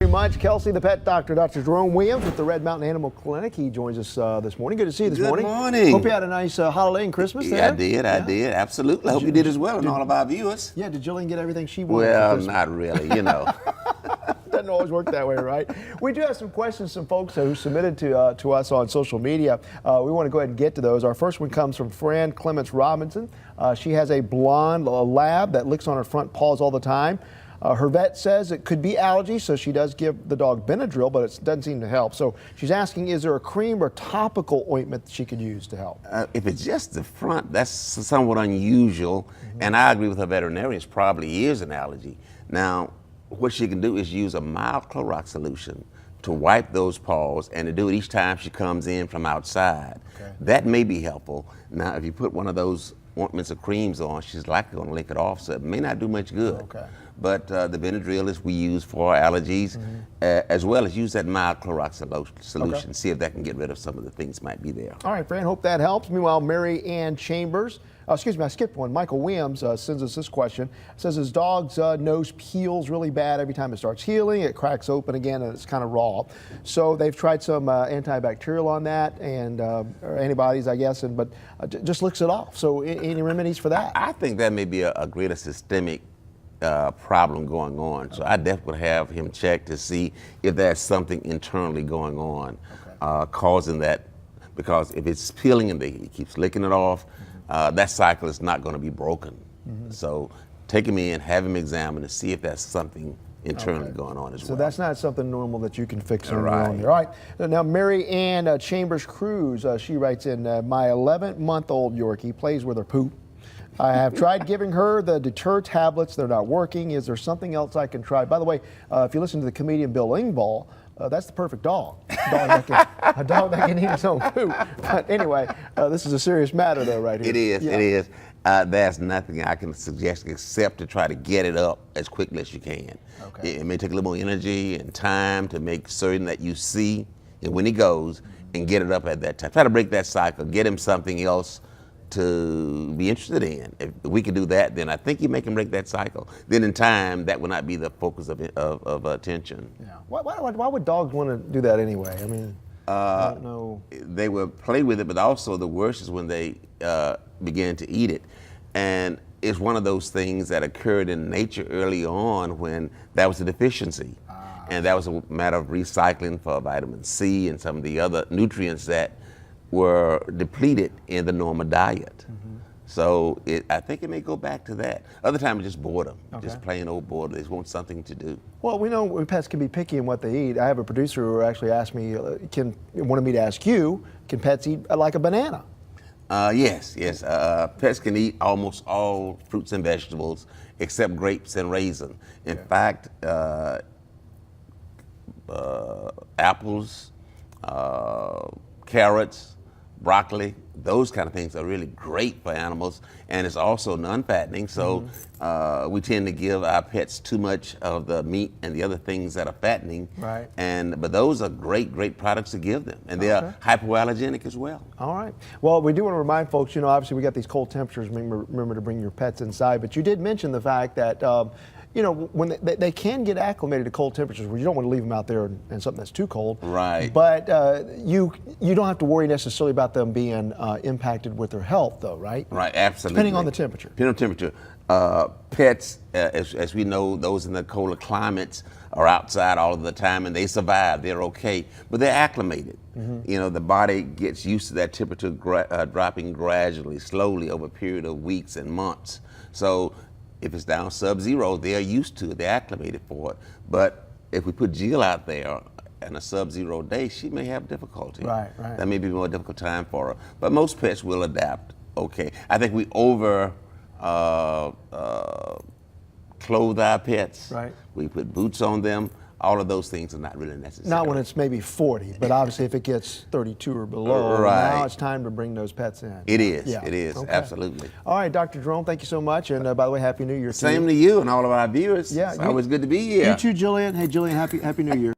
Very much. Kelsey, the pet doctor, Dr. Jerome Williams with the Red Mountain Animal Clinic. He joins us this morning. Good to see you this morning. Good morning. Hope you had a nice holiday and Christmas there. I did. Absolutely. I hope you did as well, and all of our viewers. Yeah, did Jillian get everything she wanted? Well, not really, you know. Doesn't always work that way, right? We do have some questions, some folks who submitted to us on social media. We want to go ahead and get to those. Our first one comes from Fran Clements Robinson. She has a blonde lab that licks on her front paws all the time. Her vet says it could be allergies, so she does give the dog Benadryl, but it doesn't seem to help. So she's asking, is there a cream or topical ointment that she could use to help? If it's just the front, that's somewhat unusual, and I agree with her veterinarian, it probably is an allergy. Now, what she can do is use a mild Clorox solution to wipe those paws and to do it each time she comes in from outside. Okay. That may be helpful. Now, if you put one of those ointments or creams on, she's likely going to lick it off, so it may not do much good. Okay. But the Benadryl is we use for allergies, as well as use that mild Clorox solution, see if that can get rid of some of the things might be there. All right, Fran, hope that helps. Meanwhile, Mary Ann Chambers, excuse me, I skipped one. Michael Williams sends us this question. Says his dog's nose peels really bad every time it starts healing. It cracks open again and it's kind of raw. So they've tried some antibacterial on that and or antibodies, I guess, but just licks it off. So any remedies for that? I think that may be a greater systemic problem going on. So I definitely would have him check to see if there's something internally going on causing that, because if it's peeling and he keeps licking it off, that cycle is not going to be broken. So take him in, have him examined to see if there's something internally going on as well. So that's not something normal that you can fix on your own there. All right. Now, Mary Ann Chambers Cruz, she writes in, my 11-month-old Yorkie plays with her poop. I have tried giving her the deter tablets. They're not working. Is there something else I can try? By the way, if you listen to the comedian Bill Engvall, that's the perfect dog. A dog that can eat its own poop. But anyway, this is a serious matter, though, right here. It is. It is. There's nothing I can suggest except to try to get it up as quickly as you can. Okay. It may take a little more energy and time to make certain that you see and when he goes and get it up at that time. Try to break that cycle. Get him something else to be interested in. If we can do that, then I think you make him break that cycle. Then in time, that will not be the focus of attention. Yeah. Why would dogs want to do that anyway? I mean, I don't know. They will play with it, but also the worst is when they begin to eat it. And it's one of those things that occurred in nature early on when that was a deficiency. And that was a matter of recycling for vitamin C and some of the other nutrients that were depleted in the normal diet. So I think it may go back to that. Other times it's just boredom, just plain old boredom. They just want something to do. Well, we know pets can be picky in what they eat. I have a producer who actually asked me, wanted me to ask you, can pets eat like a banana? Yes. Pets can eat almost all fruits and vegetables except grapes and raisin. In fact, apples, carrots, broccoli, those kind of things are really great for animals, and it's also non-fattening, so we tend to give our pets too much of the meat and the other things that are fattening, but those are great products to give them, and they are hypoallergenic as well. All right. Well, we do want to remind folks, obviously we got these cold temperatures, remember to bring your pets inside, but you did mention the fact that when they can get acclimated to cold temperatures, where you don't want to leave them out there in something that's too cold. Right. But you don't have to worry necessarily about them being impacted with their health, though, right? Right, absolutely. Depending on the temperature. Depending on temperature. Pets, as we know, those in the colder climates are outside all of the time and they survive, they're okay, but they're acclimated. The body gets used to that temperature dropping gradually, slowly over a period of weeks and months. So if it's down sub-zero, they're used to it, they're acclimated for it. But if we put Jill out there in a sub-zero day, she may have difficulty. Right. That may be a more difficult time for her. But most pets will adapt okay. I think we over clothe our pets. Right. We put boots on them. All of those things are not really necessary. Not when it's maybe 40, but obviously if it gets 32 or below, now it's time to bring those pets in. It is, absolutely. All right, Dr. Jerome, thank you so much, and by the way, Happy New Year to you. Same to you and all of our viewers. Yeah, it's always good to be here. You too, Jillian. Hey, Jillian, Happy New Year.